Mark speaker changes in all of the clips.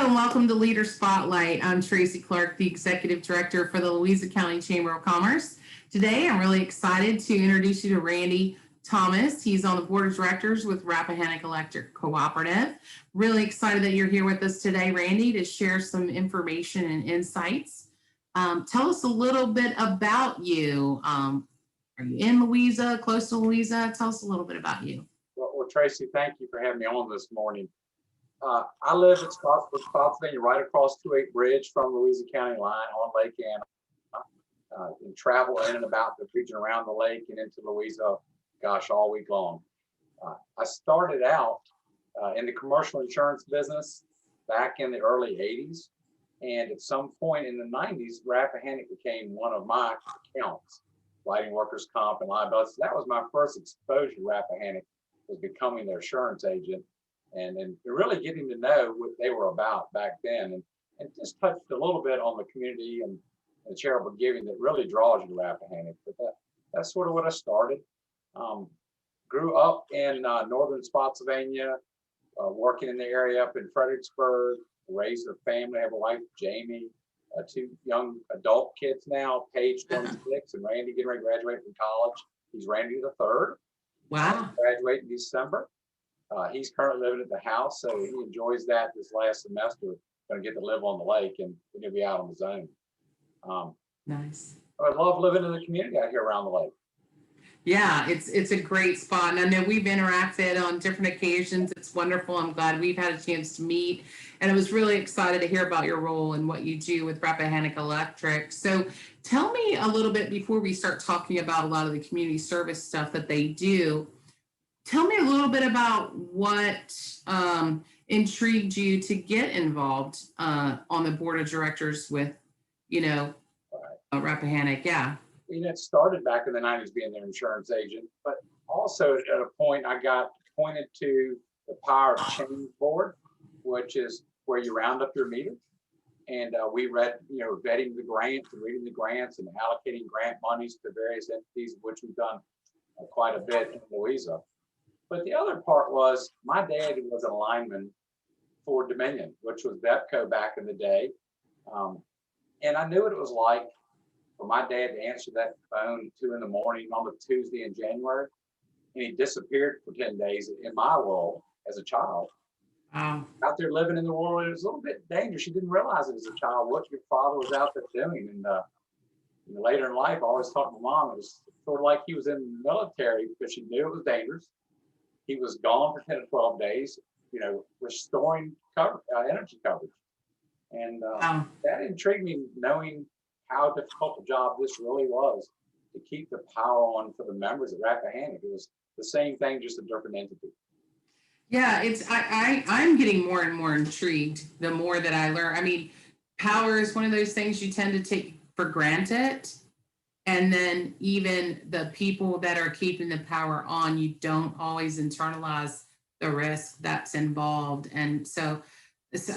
Speaker 1: and welcome to Leader Spotlight. I'm Tracy Clark, the Executive Director for the Louisa County Chamber of Commerce. Today, I'm really excited to introduce you to Randy Thomas. He's on the Board of Directors with Rappahannock Electric Cooperative. Really excited that you're here with us today, Randy, to share some information and insights. Tell us a little bit about you. Are you in Louisa, close to Louisa? Tell us a little bit about you.
Speaker 2: Well, Tracy, thank you for having me on this morning. I live in Spotsylvania, right across 28 Bridge from Louisa County line on Lake Anna, and travel in and about the region around the lake and into Louisa, gosh, all week long. I started out in the commercial insurance business back in the early 80s. And at some point in the 90s, Rappahannock became one of my accounts, writing workers' comp and liability. So that was my first exposure to Rappahannock, was becoming their insurance agent and really getting to know what they were about back then, and just touched a little bit on the community and charitable giving that really draws you to Rappahannock. But that's sort of what I started. Grew up in northern Spotsylvania, working in the area up in Fredericksburg, raised a family, have a wife, Jamie, two young adult kids now, Paige 26 and Randy getting ready to graduate from college. He's Randy the third.
Speaker 1: Wow.
Speaker 2: Graduate in December. He's currently living at the house, so he enjoys that this last semester. Going to get to live on the lake, and we're going to be out on his own.
Speaker 1: Nice.
Speaker 2: I love living in the community out here around the lake.
Speaker 1: Yeah, it's a great spot. And I know we've interacted on different occasions. It's wonderful. I'm glad we've had a chance to meet. And I was really excited to hear about your role and what you do with Rappahannock Electric. So tell me a little bit before we start talking about a lot of the community service stuff that they do. Tell me a little bit about what intrigued you to get involved on the board of directors with, Rappahannock. Yeah.
Speaker 2: It started back in the 90s being their insurance agent, but also at a point I got appointed to the Power of Change Board, which is where you round up your meter. And we read, vetting the grants and reading the grants and allocating grant monies to various entities, which we've done quite a bit in Louisa. But the other part was my dad was an lineman for Dominion, which was BEPCO back in the day. And I knew what it was like for my dad to answer that phone at 2 in the morning on a Tuesday in January. And he disappeared for 10 days in my world as a child. Out there living in the world, it was a little bit dangerous. She didn't realize it as a child what your father was out there doing. And later in life, I always talked to my mom, it was sort of like he was in the military because she knew it was dangerous. He was gone for 10 to 12 days, restoring energy coverage. And that intrigued me, knowing how difficult a job this really was to keep the power on for the members of Rappahannock. It was the same thing, just a different entity.
Speaker 1: Yeah, I'm getting more and more intrigued the more that I learn. I mean, power is one of those things you tend to take for granted. And then even the people that are keeping the power on, you don't always internalize the risk that's involved. And so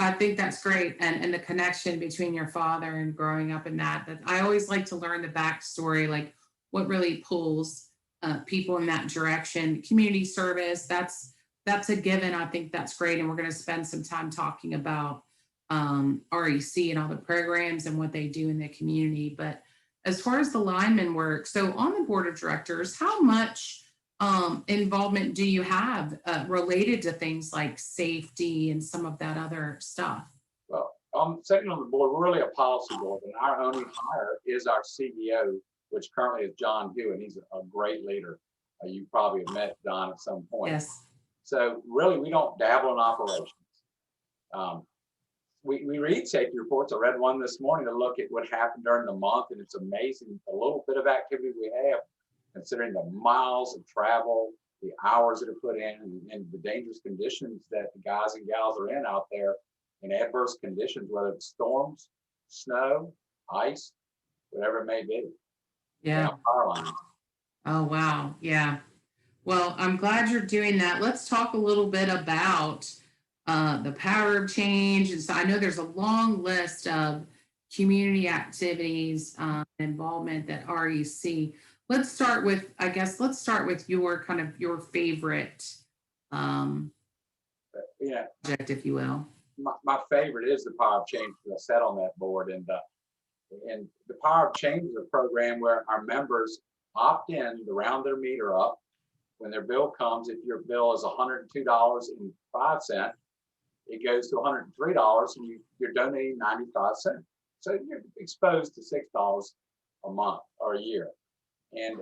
Speaker 1: I think that's great. And the connection between your father and growing up in that I always like to learn the backstory, like what really pulls people in that direction. Community service, that's a given. I think that's great. And we're going to spend some time talking about REC and all the programs and what they do in the community. But as far as the lineman work, so on the board of directors, how much involvement do you have related to things like safety and some of that other stuff?
Speaker 2: Well, I'm second on the board. We're really a policy board, and our only hire is our CEO, which currently is John Hewitt. He's a great leader. You probably have met John at some point.
Speaker 1: Yes.
Speaker 2: So really, we don't dabble in operations. We read safety reports. I read one this morning to look at what happened during the month, and it's amazing the little bit of activity we have, considering the miles of travel, the hours that are put in, and the dangerous conditions that the guys and gals are in out there in adverse conditions, whether it's storms, snow, ice, whatever it may be.
Speaker 1: Yeah.
Speaker 2: Power lines.
Speaker 1: Oh, wow. Yeah. Well, I'm glad you're doing that. Let's talk a little bit about the power of change. And so I know there's a long list of community activities, involvement that REC. Let's start with your your favorite project, if you will.
Speaker 2: my favorite is the Power of Change, because I sat on that board, and the Power of Change is a program where our members opt in to round their meter up when their bill comes. If your bill is $102.05, it goes to $103, and you're donating 95 cents. So you're exposed to $6 a month or a year. And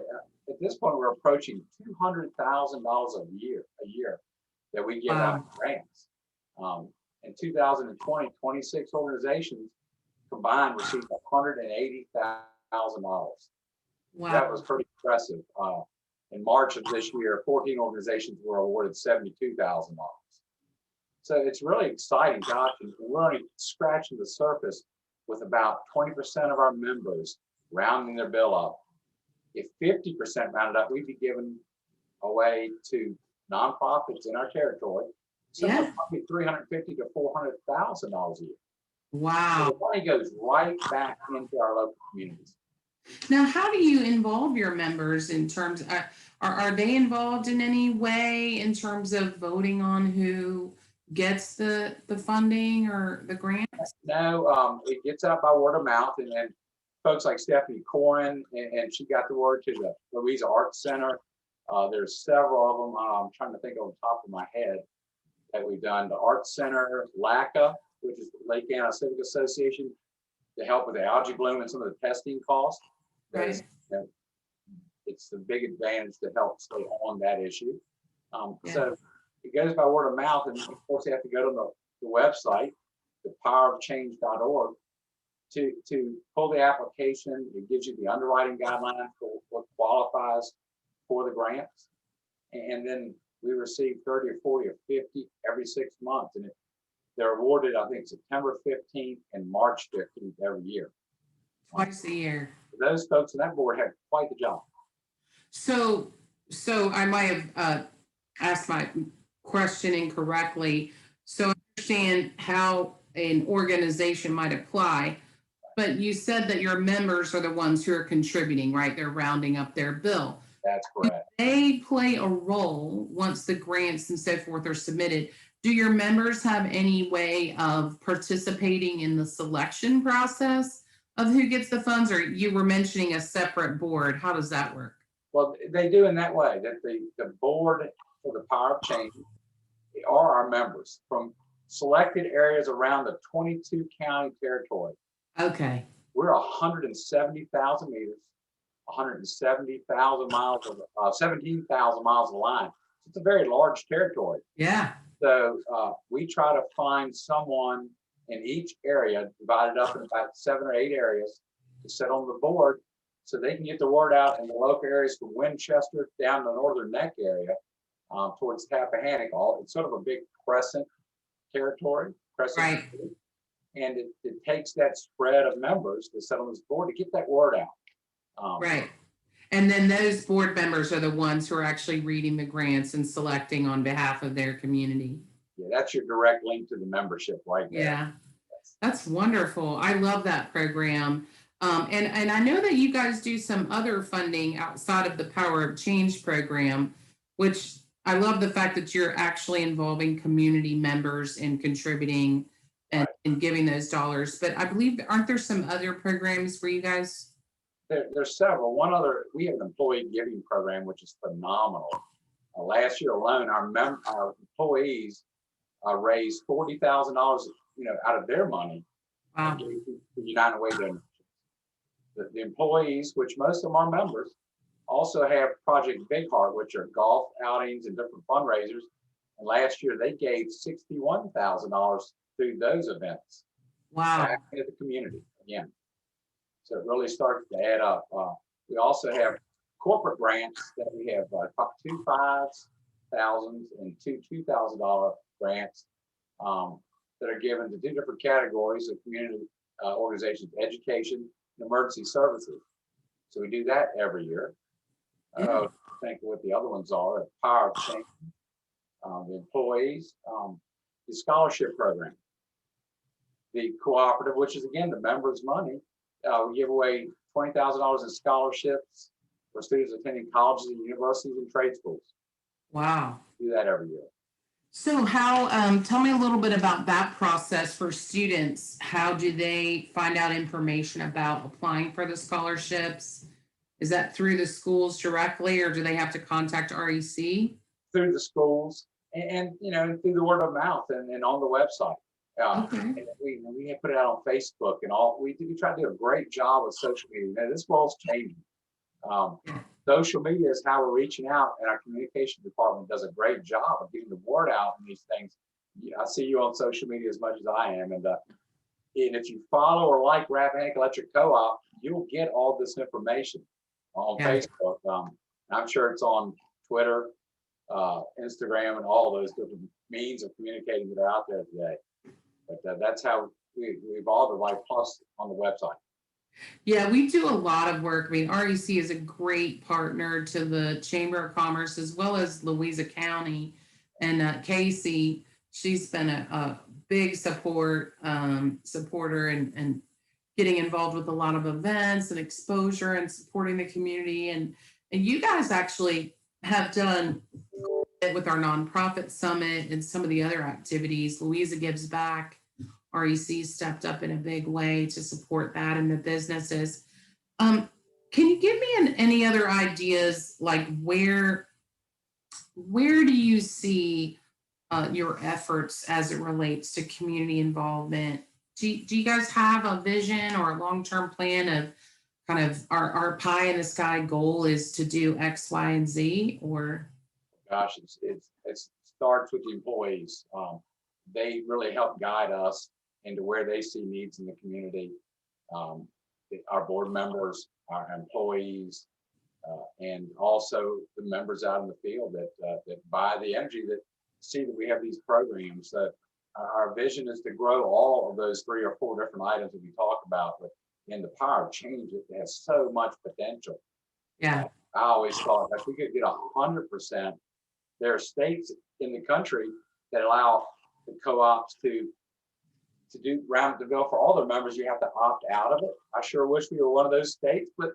Speaker 2: at this point, we're approaching $200,000 a year that we give out in grants. In 2020, 26 organizations combined received $180,000.
Speaker 1: Wow.
Speaker 2: That was pretty impressive. In March of this year, 14 organizations were awarded $72,000. So it's really exciting, Josh, and we're only scratching the surface with about 20% of our members rounding their bill up. If 50% rounded up, we'd be giving away to nonprofits in our territory, somewhere probably $350,000 to $400,000 a year.
Speaker 1: Wow.
Speaker 2: So the money goes right back into our local communities.
Speaker 1: Now, how do you involve your members in terms of, are they involved in any way in terms of voting on who gets the funding or the grants?
Speaker 2: No, it gets out by word of mouth, and then folks like Stephanie Corin, and she got the word to the Louisa Arts Center. There's several of them. I'm trying to think on the top of my head that we've done. The Arts Center, LACA, which is the Lake Anna Civic Association, to help with the algae bloom and some of the testing costs.
Speaker 1: Right.
Speaker 2: It's the big advantage to help stay on that issue.
Speaker 1: Yeah.
Speaker 2: So it goes by word of mouth, and of course you have to go to the website, thepowerofchange.org, to pull the application. It gives you the underwriting guidelines for what qualifies for the grants, and then we receive 30 or 40 or 50 every 6 months, and they're awarded, I think, September 15th and March 15th every year.
Speaker 1: Twice a year.
Speaker 2: Those folks on that board have quite the job.
Speaker 1: So I might have asked my question incorrectly. So I understand how an organization might apply, but you said that your members are the ones who are contributing, right? They're rounding up their bill.
Speaker 2: That's correct.
Speaker 1: Do they play a role once the grants and so forth are submitted? Do your members have any way of participating in the selection process of who gets the funds, or you were mentioning a separate board? How does that work?
Speaker 2: Well, they do in that way, that the board for the Power of Change are our members from selected areas around the 22 county territory.
Speaker 1: Okay.
Speaker 2: We're 170,000 meters, 170,000 miles of 17,000 miles of line. It's a very large territory.
Speaker 1: Yeah.
Speaker 2: So we try to find someone in each area, divided up in about 7 or 8 areas, to sit on the board so they can get the word out in the local areas from Winchester down the Northern Neck area towards Tappahannock. It's sort of a big crescent territory.
Speaker 1: Right.
Speaker 2: And it takes that spread of members to sit on this board to get that word out.
Speaker 1: Right. And then those board members are the ones who are actually reading the grants and selecting on behalf of their community.
Speaker 2: Yeah, that's your direct link to the membership right there.
Speaker 1: Yeah, that's wonderful. I love that program. And I know that you guys do some other funding outside of the Power of Change program, which I love the fact that you're actually involving community members in contributing and giving those dollars. But I believe, aren't there some other programs for you guys?
Speaker 2: There's several. One other, we have an employee giving program, which is phenomenal. Last year alone, our employees raised $40,000, out of their money.
Speaker 1: Wow.
Speaker 2: For United Way donations. The employees, which most of them are members, also have Project Big Heart, which are golf outings and different fundraisers. And last year they gave $61,000 through those events.
Speaker 1: Wow.
Speaker 2: Back into the community again. So it really starts to add up. We also have corporate grants that we have 2 $5,000s and 2 $2,000 grants that are given to 2 different categories of community organizations: education and emergency services. So we do that every year. I think what the other ones are: Power of Change, the employees, the scholarship program, the cooperative, which is again the members' money. We give away $20,000 in scholarships for students attending colleges and universities and trade schools.
Speaker 1: Wow.
Speaker 2: We do that every year.
Speaker 1: So how, tell me a little bit about that process for students. How do they find out information about applying for the scholarships? Is that through the schools directly, or do they have to contact REC?
Speaker 2: Through the schools and through the word of mouth and on the website.
Speaker 1: Okay.
Speaker 2: And we have put it out on Facebook and all. We try to do a great job with social media. Now, this world's changing. Um, Social media is how we're reaching out, and our communication department does a great job of getting the word out on these things. I see you on social media as much as I am, and if you follow or like Rappahannock Electric Co-op, you'll get all this information on
Speaker 1: Yeah.
Speaker 2: Facebook. I'm sure it's on Twitter, Instagram, and all those different means of communicating that are out there today. But that's how we evolved it, like plus on the website.
Speaker 1: Yeah, we do a lot of work. I mean, REC is a great partner to the Chamber of Commerce as well as Louisa County. And Casey, she's been a big supporter and getting involved with a lot of events and exposure and supporting the community. And you guys actually have done it with our nonprofit summit and some of the other activities. Louisa Gives Back. REC stepped up in a big way to support that and the businesses. Um, can you give me any other ideas, like where do you see your efforts as it relates to community involvement? Do you guys have a vision or a long-term plan of kind of our pie in the sky goal is to do X, Y, and Z, or?
Speaker 2: Gosh, it starts with the employees. They really help guide us into where they see needs in the community. Um, our board members, our employees, and also the members out in the field that buy the energy, that see that we have these programs. That our vision is to grow all of those 3 or 4 different items that we talk about. But in the power of change, it has so much potential.
Speaker 1: Yeah.
Speaker 2: I always thought if we could get 100%, there are states in the country that allow the co-ops to do round the bill for all their members. You have to opt out of it. I sure wish we were one of those states, but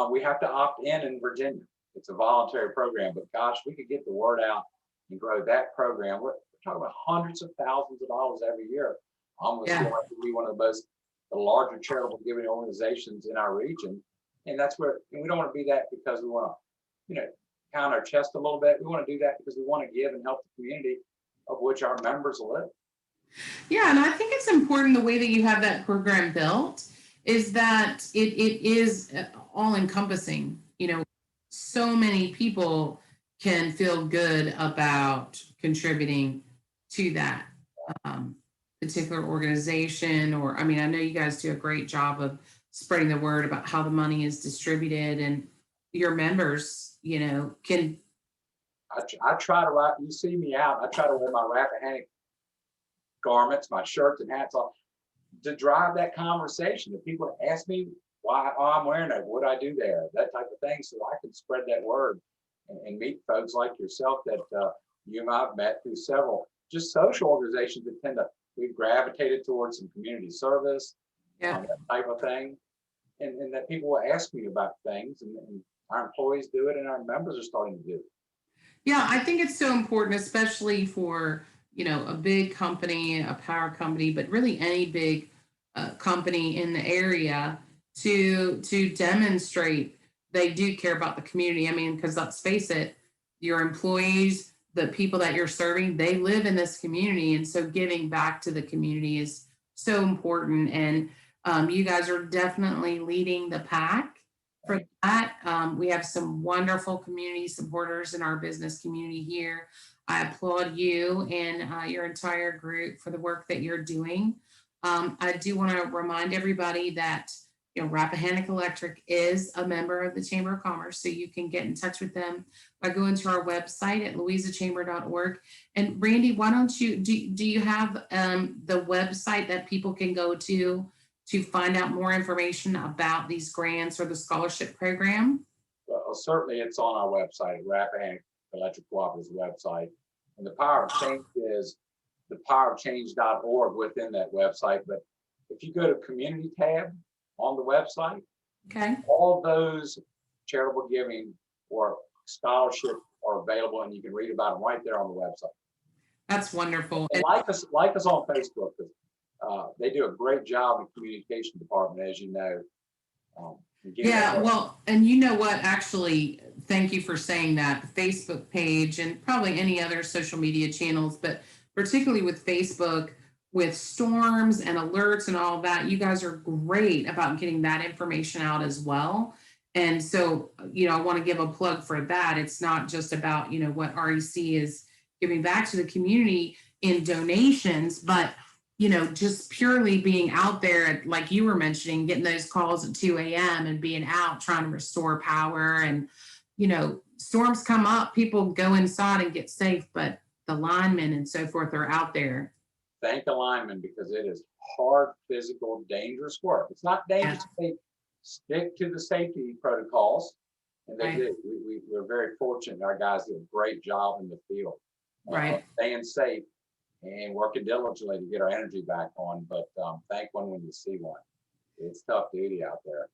Speaker 2: we have to opt in Virginia. It's a voluntary program, but gosh, we could get the word out and grow that program. We're talking about hundreds of thousands of dollars every year. Almost feel like to be one of the larger charitable giving organizations in our region. And that's where, and we don't want to be that because we want to, pound our chest a little bit. We want to do that because we want to give and help the community of which our members live.
Speaker 1: Yeah, and I think it's important the way that you have that program built is that it is all encompassing. So many people can feel good about contributing to that particular organization. Or, I mean, I know you guys do a great job of spreading the word about how the money is distributed, and your members, can.
Speaker 2: I try to write, you see me out, I try to wear my Rappahannock garments, my shirts and hats off to drive that conversation. If people ask me why I'm wearing it, what I do there, that type of thing, so I can spread that word and meet folks like yourself that you and I've met through several just social organizations that we've gravitated towards some community service, that type of thing, and that people will ask me about things, and our employees do it and our members are starting to do it.
Speaker 1: Yeah, I think it's so important, especially for, a big company, a power company, but really any big company in the area to demonstrate they do care about the community. I mean, because let's face it, your employees, the people that you're serving, they live in this community. And so giving back to the community is so important. And you guys are definitely leading the pack for that. We have some wonderful community supporters in our business community here. I applaud you and your entire group for the work that you're doing. I do want to remind everybody that Rappahannock Electric is a member of the Chamber of Commerce, so you can get in touch with them by going to our website at louisachamber.org. And Randy, why don't you do you have the website that people can go to find out more information about these grants or the scholarship program?
Speaker 2: Well, certainly it's on our website, Rappahannock Electric Cooperative's website. And the Power of Change is thepowerofchange.org within that website. But if you go to community tab on the website,
Speaker 1: okay,
Speaker 2: all those charitable giving or scholarships are available, and you can read about them right there on the website.
Speaker 1: That's wonderful.
Speaker 2: And like us on Facebook, 'cause, they do a great job in communication department, as you know. And getting that
Speaker 1: Yeah,
Speaker 2: word.
Speaker 1: well, and you know what? Actually, thank you for saying that. The Facebook page and probably any other social media channels, but particularly with Facebook, with storms and alerts and all of that, you guys are great about getting that information out as well. And so, I want to give a plug for that. It's not just about, what REC is giving back to the community in donations, but just purely being out there, like you were mentioning, getting those calls at 2 a.m. and being out trying to restore power. And, storms come up, people go inside and get safe, but the linemen and so forth are out there.
Speaker 2: Thank the linemen because it is hard, physical, dangerous work. It's not dangerous if they stick to the safety protocols, and they
Speaker 1: Right.
Speaker 2: do. We're very fortunate. Our guys do a great job in the field,
Speaker 1: Right.
Speaker 2: staying safe and working diligently to get our energy back on. But thank one when you see one. It's tough duty out there.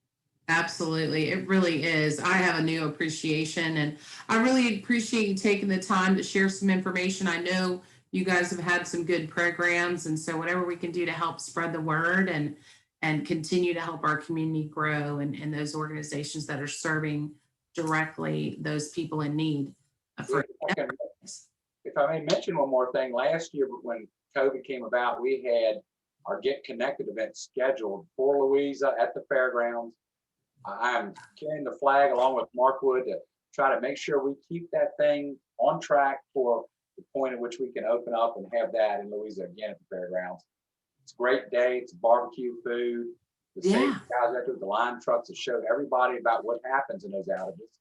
Speaker 1: Absolutely. It really is. I have a new appreciation, and I really appreciate you taking the time to share some information. I know you guys have had some good programs, and so whatever we can do to help spread the word and continue to help our community grow and those organizations that are serving directly those people in need. For
Speaker 2: If I may mention one more thing, last year when COVID came about, we had our Get Connected event scheduled for Louisa at the fairgrounds. I'm carrying the flag along with Mark Wood to try to make sure we keep that thing on track for the point at which we can open up and have that in Louisa again at the fairgrounds. It's a great day. It's barbecue food. The safety guys out there with the line trucks that showed everybody about what happens in those outages.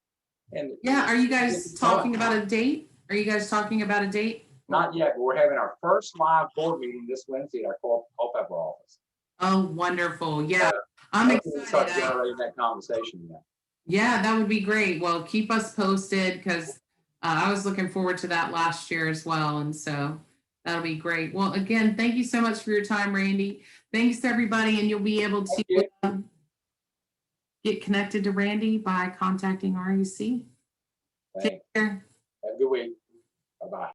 Speaker 2: And
Speaker 1: yeah, are you guys talking about a date? Are you guys talking about a date?
Speaker 2: Not yet, but we're having our first live board meeting this Wednesday at our Culpeper office.
Speaker 1: Oh, wonderful. Yeah, I'm excited.
Speaker 2: Start generating that conversation now.
Speaker 1: Yeah, that would be great. Well, keep us posted because I was looking forward to that last year as well. And so that'll be great. Well, again, thank you so much for your time, Randy. Thanks to everybody. And you'll be able to get connected to Randy by contacting REC.
Speaker 2: Thanks.
Speaker 1: Take care.
Speaker 2: Have a good week.